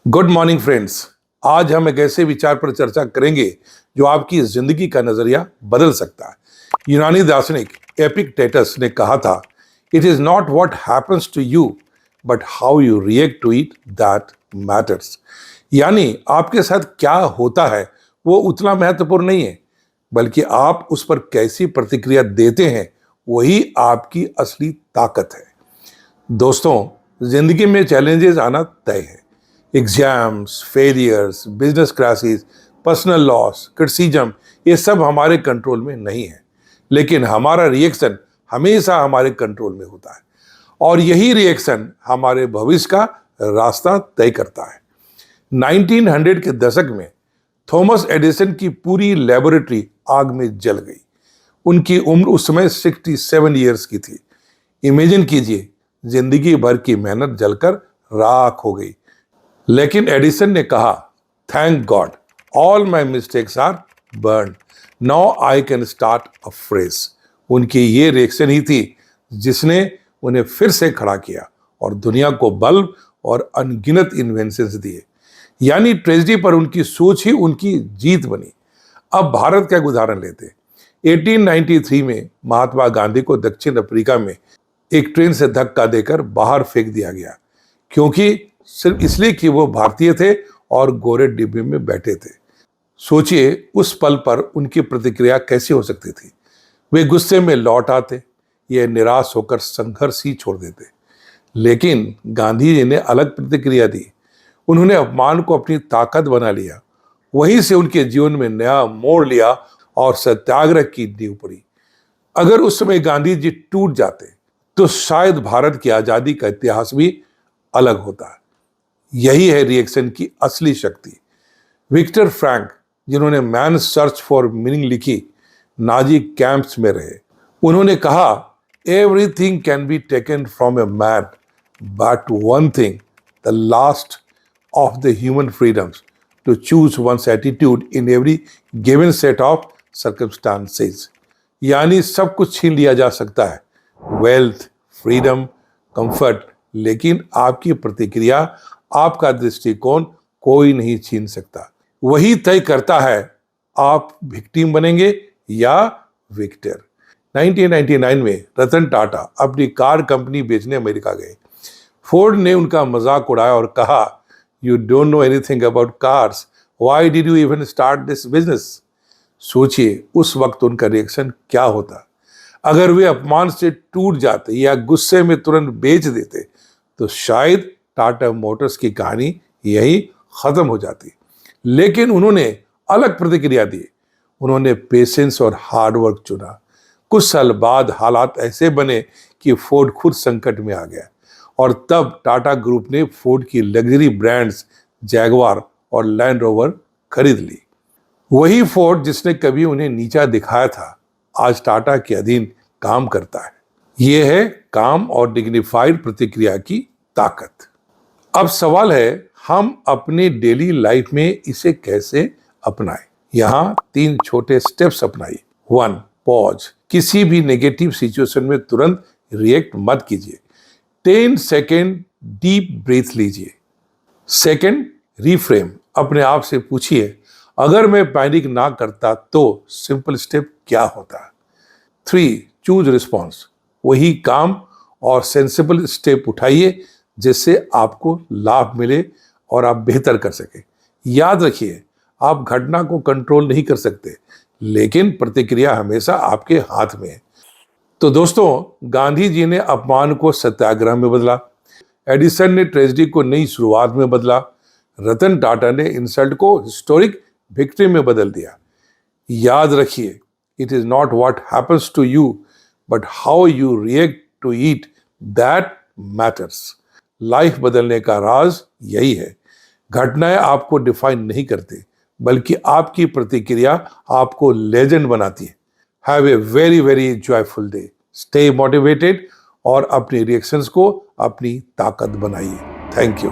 Good morning friends. आज हम एक ऐसे विचार पर चर्चा करेंगे जो आपकी जिंदगी का नजरिया बदल सकता है। यूनानी दार्शनिक एपिक्टेटस ने कहा था, it is not what happens to you but how you react to it that matters. यानी आपके साथ क्या होता है वो उतना महत्वपूर्ण नहीं है, बल्कि आप उस पर कैसी प्रतिक्रिया देते हैं वही आपकी असली ताकत है। दोस्तों, जिंदगी में चैलेंजेस आना तय है। Exams, failures, business crisis, personal loss, criticism, ये सब हमारे कंट्रोल में नहीं है, लेकिन हमारा रिएक्शन हमेशा हमारे कंट्रोल में होता है और यही रिएक्शन हमारे भविष्य का रास्ता तय करता है। 1900 के दशक में थॉमस एडिसन की पूरी लेबोरेटरी आग में जल गई। उनकी उम्र उस समय 67 ईयर्स की थी। इमेजिन कीजिए, जिंदगी भर की मेहनत जलकर राख हो गई। लेकिन एडिसन ने कहा, thank God all my mistakes are burn, now I can start afresh. उनकी ये रिएक्शन ही थी जिसने उन्हें फिर से खड़ा किया और दुनिया को बल्ब और अनगिनत इन्वेंशंस दिए। यानी ट्रेजेडी पर उनकी सोच ही उनकी जीत बनी। अब भारत का एक उदाहरण लेते हैं। 1893 में महात्मा गांधी को दक्षिण अफ्रीका में एक ट्रेन से धक्का देकर बाहर फेंक दिया गया, क्योंकि सिर्फ इसलिए कि वो भारतीय थे और गोरे डिब्बे में बैठे थे। सोचिए उस पल पर उनकी प्रतिक्रिया कैसी हो सकती थी। वे गुस्से में लौट आते या निराश होकर संघर्ष ही छोड़ देते। लेकिन गांधी जी ने अलग प्रतिक्रिया दी। उन्होंने अपमान को अपनी ताकत बना लिया। वहीं से उनके जीवन में नया मोड़ लिया और सत्याग्रह की नींव पड़ी। अगर उस समय गांधी जी टूट जाते तो शायद भारत की आजादी का इतिहास भी अलग होता। यही है रिएक्शन की असली शक्ति। विक्टर फ्रैंक, जिन्होंने मैन सर्च फॉर मीनिंग लिखी, नाजी कैंप्स में रहे। उन्होंने कहा, everything can be taken from a man but one thing, the last of the human freedoms, to choose one's attitude in every given set of circumstances. यानी सब कुछ छीन लिया जा सकता है, वेल्थ, फ्रीडम, कंफर्ट, लेकिन आपकी प्रतिक्रिया, आपका दृष्टिकोण कोई नहीं छीन सकता। वही तय करता है आप विक्टिम बनेंगे या विक्टर। 1999 में रतन टाटा अपनी कार कंपनी बेचने अमेरिका गए। फोर्ड ने उनका मजाक उड़ाया और कहा, you don't know anything about cars, why did you even start this business. सोचिए उस वक्त उनका रिएक्शन क्या होता। अगर वे अपमान से टूट जाते या गुस्से में तुरंत बेच देते तो शायद टाटा मोटर्स की कहानी यही खत्म हो जाती। लेकिन उन्होंने अलग प्रतिक्रिया दी। उन्होंने पेशेंस और हार्डवर्क चुना। कुछ साल बाद हालात ऐसे बने कि फोर्ड खुद संकट में आ गया और तब टाटा ग्रुप ने फोर्ड की लग्जरी ब्रांड्स जैगवार और लैंड रोवर खरीद ली। वही फोर्ड जिसने कभी उन्हें नीचा दिखाया था, आज टाटा के अधीन काम करता है। यह है काम और डिग्निफाइड प्रतिक्रिया की ताकत। अब सवाल है, हम अपने डेली लाइफ में इसे कैसे अपनाएं। यहाँ 3 छोटे स्टेप्स अपनाइए। 1, पॉज। किसी भी नेगेटिव सिचुएशन में तुरंत रिएक्ट मत कीजिए। 10 सेकेंड डीप ब्रीथ लीजिए। 2, रिफ्रेम। अपने आप से पूछिए, अगर मैं पैनिक ना करता तो सिंपल स्टेप क्या होता। 3, चूज रिस्पॉन्स। वही काम और सेंसिबल स्टेप उठाइए जिससे आपको लाभ मिले और आप बेहतर कर सके। याद रखिए, आप घटना को कंट्रोल नहीं कर सकते, लेकिन प्रतिक्रिया हमेशा आपके हाथ में है। तो दोस्तों, गांधी जी ने अपमान को सत्याग्रह में बदला। एडिसन ने ट्रेजेडी को नई शुरुआत में बदला। रतन टाटा ने इंसल्ट को हिस्टोरिक विक्ट्री में बदल दिया। याद रखिए, it is not what happens to you but how you react to it that matters. Life बदलने का राज यही है। घटनाएं आपको डिफाइन नहीं करते, बल्कि आपकी प्रतिक्रिया आपको लेजेंड बनाती है। Have a very very joyful day. Stay motivated और अपनी रिएक्शंस को अपनी ताकत बनाइए। Thank you.